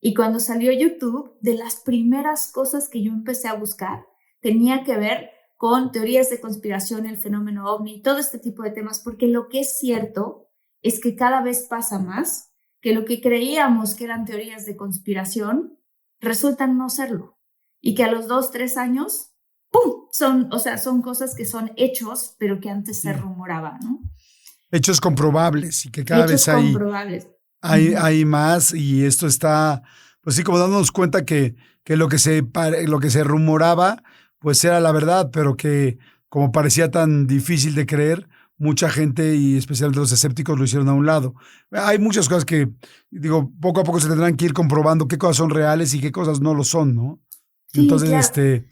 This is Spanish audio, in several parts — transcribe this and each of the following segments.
Y cuando salió YouTube, de las primeras cosas que yo empecé a buscar tenía que ver con teorías de conspiración, el fenómeno ovni, todo este tipo de temas, porque lo que es cierto es que cada vez pasa más que lo que creíamos que eran teorías de conspiración resultan no serlo. Y que a los 2, 3 años, ¡pum! Son cosas que son hechos, pero que antes se Sí. rumoraba, ¿no? Hechos comprobables y que cada Hechos vez hay, comprobables. hay, Ujú. hay más y esto está, pues sí, como dándonos cuenta que lo que se rumoraba, pues era la verdad, pero que como parecía tan difícil de creer, mucha gente y especialmente los escépticos lo hicieron a un lado. Hay muchas cosas que, digo, poco a poco se tendrán que ir comprobando qué cosas son reales y qué cosas no lo son, ¿no? Sí, Entonces, claro.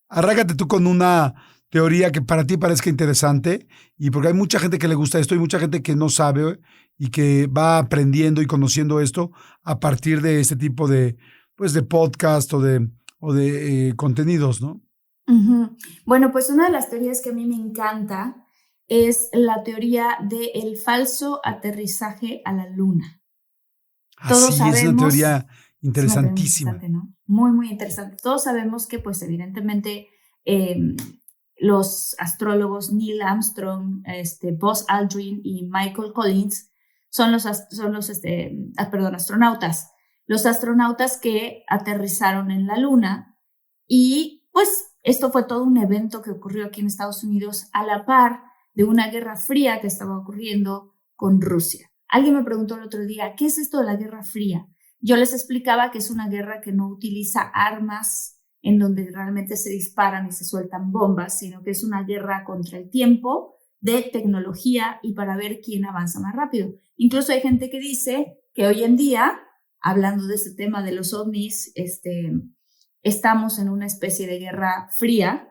arrágate tú con una teoría que para ti parezca interesante y porque hay mucha gente que le gusta esto y mucha gente que no sabe y que va aprendiendo y conociendo esto a partir de este tipo de, pues, de podcast o de contenidos, ¿no? Ujú. Bueno, pues una de las teorías que a mí me encanta es la teoría del falso aterrizaje a la luna. Todos Así es una sabemos, teoría es una teoría muy interesantísima. interesante, ¿no? Muy, muy interesante. Todos sabemos que, pues, evidentemente, em, los astrólogos Neil Armstrong, Buzz Aldrin y Michael Collins son los astronautas. Los astronautas que aterrizaron en la luna y, pues, esto fue todo un evento que ocurrió aquí en Estados Unidos a la par de una guerra fría que estaba ocurriendo con Rusia. Alguien me preguntó el otro día, ¿qué es esto de la Guerra Fría? Yo les explicaba que es una guerra que no utiliza armas en donde realmente se disparan y se sueltan bombas, sino que es una guerra contra el tiempo, de tecnología y para ver quién avanza más rápido. Incluso hay gente que dice que hoy en día, hablando de ese tema de los ovnis, estamos en una especie de guerra fría,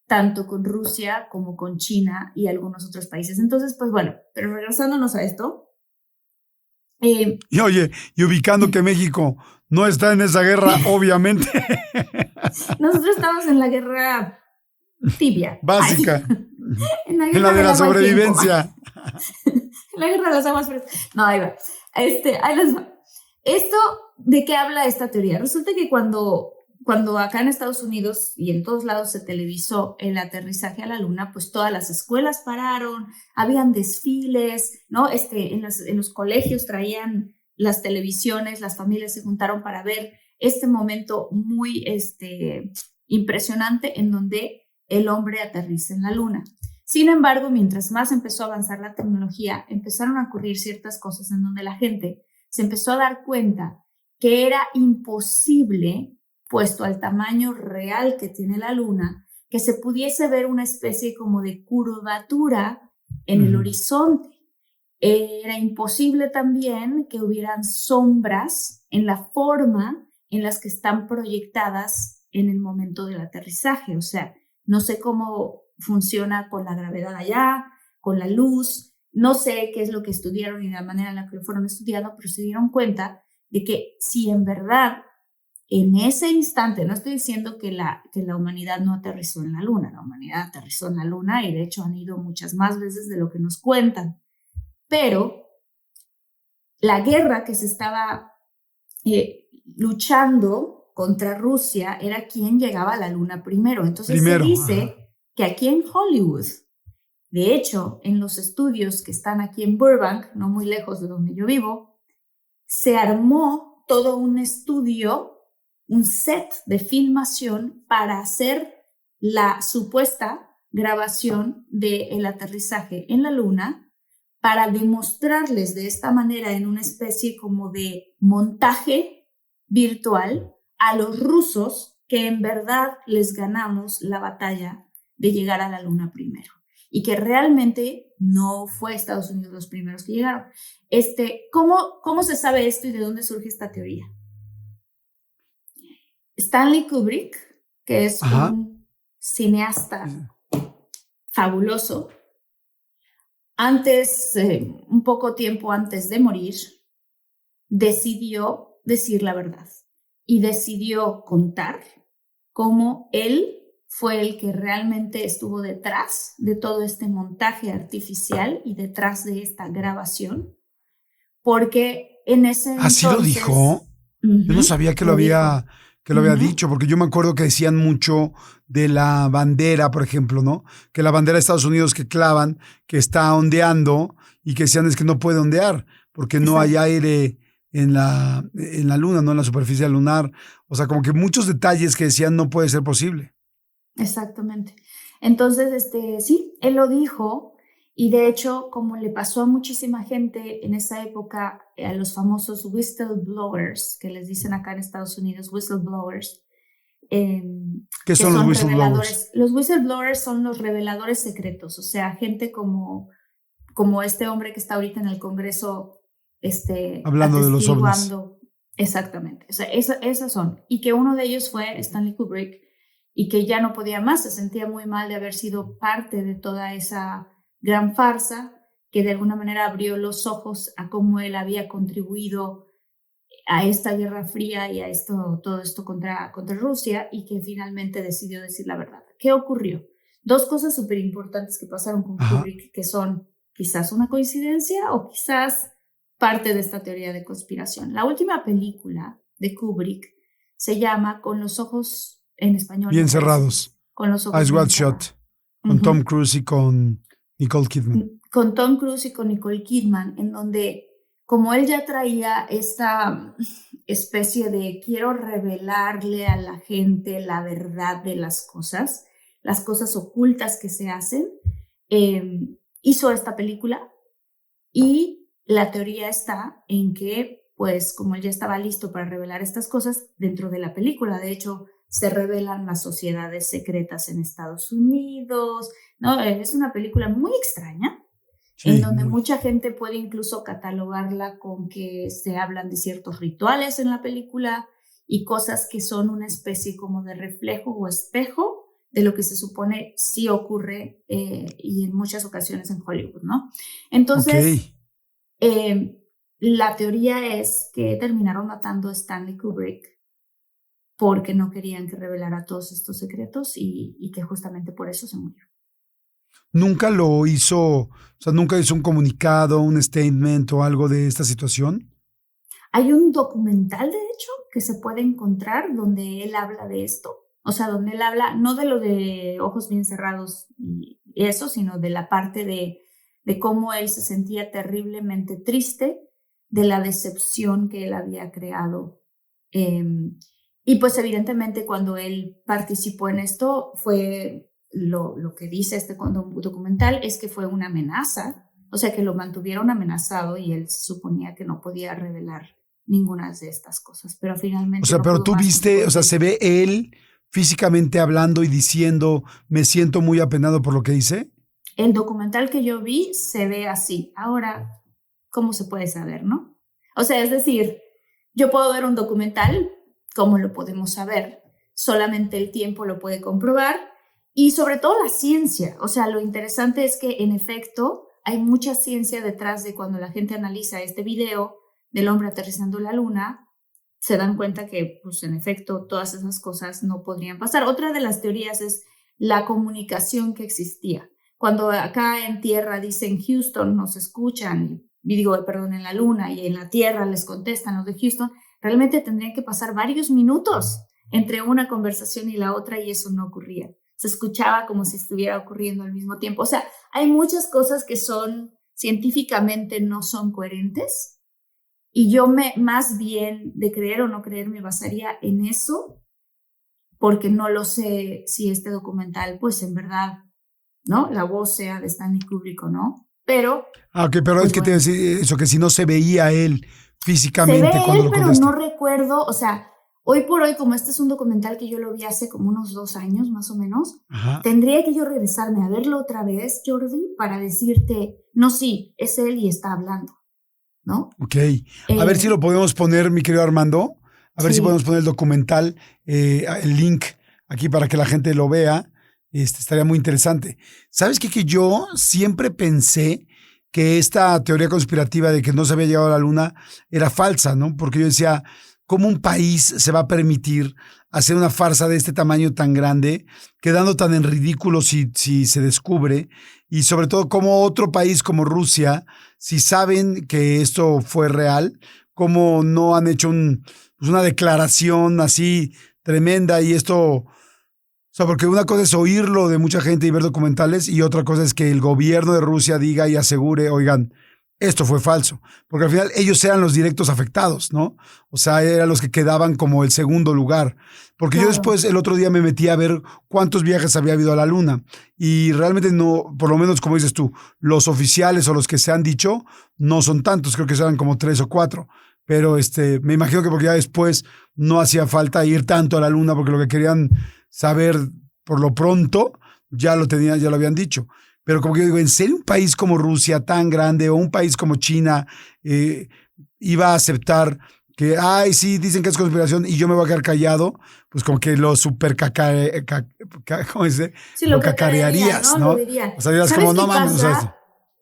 tanto con Rusia como con China y algunos otros países. Entonces, pues bueno, pero regresándonos a esto, eh, Y oye, y ubicando que México no está en esa guerra, obviamente, nosotros estamos en la guerra tibia, ay, básica, en la en la guerra de del la agua al tiempo, sobrevivencia. en la guerra de las aguas frescas. No, ahí va. Ahí les va. Esto, ¿de qué habla esta teoría? Resulta que cuando acá en Estados Unidos y en todos lados se televisó el aterrizaje a la luna, pues todas las escuelas pararon, habían desfiles, ¿no? En los colegios traían las televisiones, las familias se juntaron para ver este momento muy impresionante en donde el hombre aterriza en la luna. Sin embargo, mientras más empezó a avanzar la tecnología, empezaron a ocurrir ciertas cosas en donde la gente se empezó a dar cuenta que era imposible, puesto al tamaño real que tiene la luna, que se pudiese ver una especie como de curvatura en el Ujú. horizonte. Era imposible también que hubieran sombras en la forma en las que están proyectadas en el momento del aterrizaje. O sea, no sé cómo funciona con la gravedad allá, con la luz, no sé qué es lo que estudiaron y la manera en la que lo fueron estudiando, pero se dieron cuenta de que si en verdad en ese instante, no estoy diciendo que la humanidad no aterrizó en la luna, la humanidad aterrizó en la luna y de hecho han ido muchas más veces de lo que nos cuentan, pero la guerra que se estaba luchando contra Rusia era quien llegaba a la luna primero. Entonces se Primero, ajá. dice que aquí en Hollywood, de hecho, en los estudios que están aquí en Burbank, no muy lejos de donde yo vivo, se armó todo un estudio, un set de filmación para hacer la supuesta grabación del aterrizaje en la luna para demostrarles de esta manera en una especie como de montaje virtual a los rusos que en verdad les ganamos la batalla de llegar a la luna primero y que realmente no fue Estados Unidos los primeros que llegaron. ¿Cómo se sabe esto y de dónde surge esta teoría? Stanley Kubrick, que es Ajá. un cineasta fabuloso, un poco tiempo antes de morir, decidió decir la verdad y decidió contar cómo él fue el que realmente estuvo detrás de todo este montaje artificial y detrás de esta grabación, porque en ese ¿Así lo entonces, dijo? Yo no sabía que lo había dicho, porque yo me acuerdo que decían mucho de la bandera, por ejemplo, ¿no? Que la bandera de Estados Unidos que clavan, que está ondeando y que decían es que no puede ondear porque no hay Exacto. aire en la luna, no en la superficie lunar. O sea, como que muchos detalles que decían no puede ser posible. Exactamente. Entonces, sí, él lo dijo y de hecho, como le pasó a muchísima gente en esa época, a los famosos whistleblowers, que les dicen acá en Estados Unidos, whistleblowers, ¿Qué que son los son whistleblowers? reveladores. Los whistleblowers son los reveladores secretos, o sea, gente como este hombre que está ahorita en el Congreso, Hablando de los ovnis. atestiguando. Exactamente, o sea, esas son. Y que uno de ellos fue Stanley Kubrick y que ya no podía más, se sentía muy mal de haber sido parte de toda esa gran farsa que de alguna manera abrió los ojos a cómo él había contribuido a esta guerra fría y a todo esto contra Rusia y que finalmente decidió decir la verdad. ¿Qué ocurrió? Dos cosas súper importantes que pasaron con Ajá. Kubrick que son quizás una coincidencia o quizás parte de esta teoría de conspiración. La última película de Kubrick se llama Con los ojos, en español Bien me parece, cerrados. Con los ojos Eyes Wide bien Shut. cerrados. Con Tom Uh-huh. Cruise y con Nicole Kidman. Con Tom Cruise y con Nicole Kidman, en donde como él ya traía esta especie de quiero revelarle a la gente la verdad de las cosas ocultas que se hacen, hizo esta película y la teoría está en que, pues como él ya estaba listo para revelar estas cosas dentro de la película, de hecho se revelan las sociedades secretas en Estados Unidos, ¿no? Es una película muy extraña en Sí, donde muy. mucha gente puede incluso catalogarla con que se hablan de ciertos rituales en la película y cosas que son una especie como de reflejo o espejo de lo que se supone sí ocurre y en muchas ocasiones en Hollywood, ¿no? Ok. Entonces, la teoría es que terminaron matando a Stanley Kubrick porque no querían que revelara todos estos secretos y que justamente por eso se murió. Nunca lo hizo, o sea, nunca hizo un comunicado, un statement o algo de esta situación. Hay un documental, de hecho, que se puede encontrar donde él habla de esto. O sea, donde él habla no de lo de ojos bien cerrados y eso, sino de la parte de cómo él se sentía terriblemente triste de la decepción que él había creado. Y pues evidentemente cuando él participó en esto fue lo que dice este documental es que fue una amenaza, o sea que lo mantuvieron amenazado y él suponía que no podía revelar ninguna de estas cosas, pero O finalmente sea, no pero pudo tú más junto viste, o con sea, se ve él físicamente hablando y diciendo, me siento muy apenado por lo que hice. el documental que yo vi se ve así. Ahora, ¿cómo se puede saber, no? O sea, es decir, yo puedo ver un documental, ¿cómo lo podemos saber? Solamente el tiempo lo puede comprobar y sobre todo la ciencia. O sea, lo interesante es que en efecto hay mucha ciencia detrás de cuando la gente analiza este video del hombre aterrizando en la luna, se dan cuenta que, pues, en efecto, todas esas cosas no podrían pasar. Otra de las teorías es la comunicación que existía. Cuando acá en tierra dicen Houston, nos escuchan, y digo, perdón, en la luna y en la tierra les contestan los de Houston, realmente tendrían que pasar varios minutos entre una conversación y la otra y eso no ocurría. Se escuchaba como si estuviera ocurriendo al mismo tiempo. O sea, hay muchas cosas que son científicamente no son coherentes y yo más bien de creer o no creer, me basaría en eso, porque no lo sé si este documental, pues en verdad, ¿no? La voz sea de Stanley Kubrick o no, pero, Ah, ok, pero es pues que te bueno, decía eso, que si no se veía él se físicamente ve cuando él, lo pero no contesta. recuerdo, o sea, hoy por hoy, como este es un documental que yo lo vi hace como unos 2 años más o menos, Ajá. tendría que yo regresarme a verlo otra vez, Jordi, para decirte, no, sí, es él y está hablando, ¿no? Ok. A ver si lo podemos poner, mi querido Armando. A ver si podemos Sí, poner el documental, el link aquí para que la gente lo vea. Estaría muy interesante. ¿Sabes qué? Que yo siempre pensé que esta teoría conspirativa de que no se había llegado a la luna era falsa, ¿no? Porque yo decía, ¿cómo un país se va a permitir hacer una farsa de este tamaño tan grande, quedando tan en ridículo si se descubre? Y sobre todo, ¿cómo otro país como Rusia, si saben que esto fue real, cómo no han hecho pues una declaración así tremenda y esto, o sea, porque una cosa es oírlo de mucha gente y ver documentales y otra cosa es que el gobierno de Rusia diga y asegure, oigan, esto fue falso, porque al final ellos eran los directos afectados, ¿no? O sea, eran los que quedaban como el segundo lugar. Porque yo después el otro día me metí a ver cuántos viajes había habido a la Luna y realmente no, por lo menos como dices tú, los oficiales o los que se han dicho no son tantos, creo que eran como 3 o 4. Pero me imagino que porque ya después no hacía falta ir tanto a la Luna porque lo que querían saber por lo pronto ya lo habían dicho. Pero como que digo, ¿en serio un país como Rusia tan grande o un país como China iba a aceptar que, ay, sí, dicen que es conspiración y yo me voy a quedar callado? Pues como que lo super ¿cómo dice? Sí, Lo cacarearías, ¿no? Lo dirían. O sea, dirás como, no mames. O sea,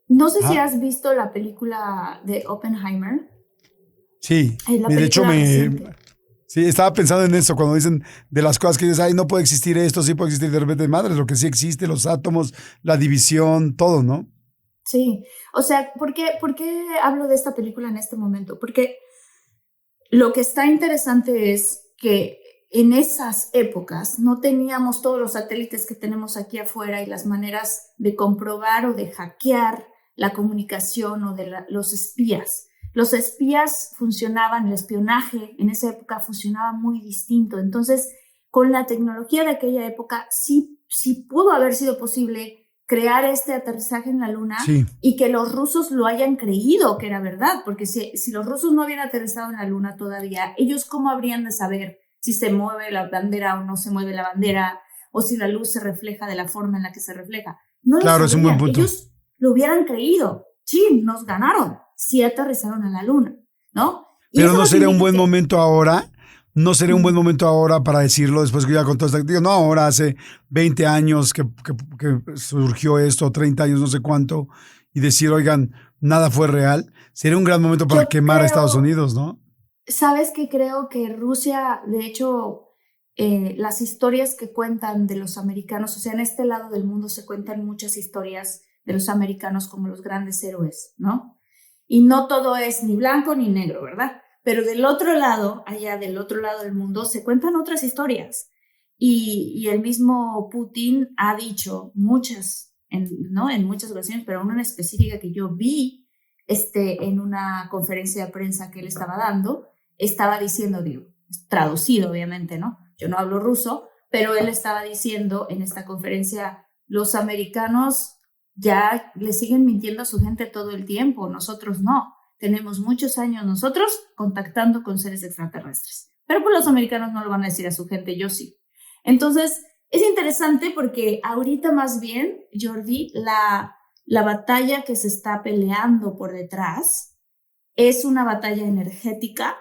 no sé si has visto la película de Oppenheimer. Sí, de hecho sí, estaba pensando en eso, cuando dicen de las cosas que dices, ay, no puede existir esto, sí puede existir de repente, madre, lo que sí existe, los átomos, la división, todo, ¿no? Sí, o sea, ¿por qué hablo de esta película en este momento? Porque lo que está interesante es que en esas épocas no teníamos todos los satélites que tenemos aquí afuera y las maneras de comprobar o de hackear la comunicación o de los espías. Los espías funcionaban, el espionaje en esa época funcionaba muy distinto. Entonces, con la tecnología de aquella época, sí pudo haber sido posible crear este aterrizaje en la Luna y que los rusos lo hayan creído que era verdad, porque si los rusos no habían aterrizado en la Luna todavía, ellos cómo habrían de saber si se mueve la bandera o no se mueve la bandera, o si la luz se refleja de la forma en la que se refleja. No claro, lo sabían. Es un buen punto. Ellos lo hubieran creído. Sí, nos ganaron. Sí aterrizaron a la Luna, ¿no? Pero no sería un buen momento ahora. No sería un buen momento ahora para decirlo después que ya con todo esto. Digo, no, ahora hace 20 años que surgió esto, 30 años, no sé cuánto, y decir, oigan, nada fue real. Sería un gran momento para quemar a Estados Unidos, ¿no? ¿Sabes qué? Creo que Rusia, de hecho, las historias que cuentan de los americanos, o sea, en este lado del mundo se cuentan muchas historias de los americanos como los grandes héroes, ¿no? Y no todo es ni blanco ni negro, ¿verdad? Pero del otro lado, allá del otro lado del mundo, se cuentan otras historias. Y el mismo Putin ha dicho muchas, ¿no? En muchas ocasiones, pero una en específica que yo vi en una conferencia de prensa que él estaba dando, estaba diciendo, digo, traducido obviamente, ¿no? Yo no hablo ruso, pero él estaba diciendo en esta conferencia, los americanos ya le siguen mintiendo a su gente todo el tiempo, nosotros no. Tenemos muchos años nosotros contactando con seres extraterrestres. Pero pues los americanos no lo van a decir a su gente, yo sí. Entonces, es interesante porque ahorita más bien, Jordi, la batalla que se está peleando por detrás es una batalla energética.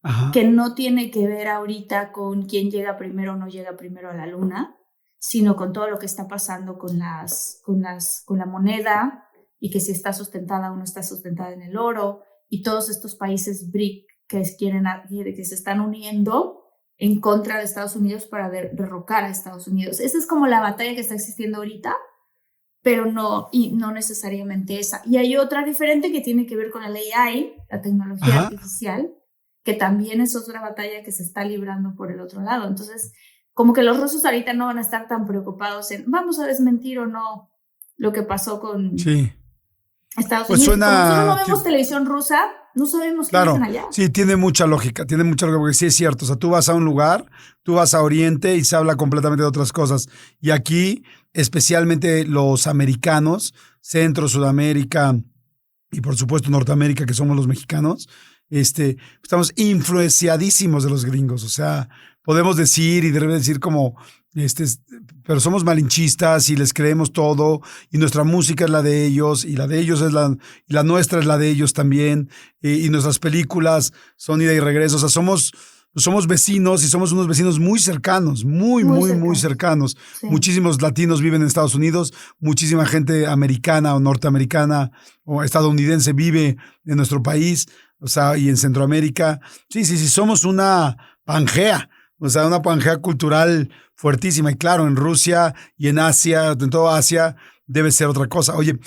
Ajá. Que no tiene que ver ahorita con quién llega primero o no llega primero a la Luna, sino con todo lo que está pasando con la moneda y que si está sustentada o no está sustentada en el oro y todos estos países BRIC que se están uniendo en contra de Estados Unidos para derrocar a Estados Unidos. Esa es como la batalla que está existiendo ahorita, pero no necesariamente esa. Y hay otra diferente que tiene que ver con el AI, la tecnología artificial, que también es otra batalla que se está librando por el otro lado. Entonces, como que los rusos ahorita no van a estar tan preocupados en vamos a desmentir o no lo que pasó con Estados Unidos. Como nosotros no vemos televisión rusa, no sabemos qué dicen allá. Sí, tiene mucha lógica, porque sí es cierto. O sea, tú vas a un lugar, tú vas a Oriente y se habla completamente de otras cosas. Y aquí, especialmente los americanos, Centro, Sudamérica y por supuesto Norteamérica, que somos los mexicanos, estamos influenciadísimos de los gringos. O sea, podemos decir y debe decir como, pero somos malinchistas y les creemos todo y nuestra música es la de ellos y la de ellos es y la nuestra es la de ellos también y nuestras películas son ida y regreso. O sea, somos vecinos y somos unos vecinos muy cercanos, muy cercanos. Sí. Muchísimos latinos viven en Estados Unidos, muchísima gente americana o norteamericana o estadounidense vive en nuestro país. O sea, y en Centroamérica, sí, somos una Pangea, o sea, una Pangea cultural fuertísima. Y claro, en Rusia y en Asia, en toda Asia, debe ser otra cosa. Oye,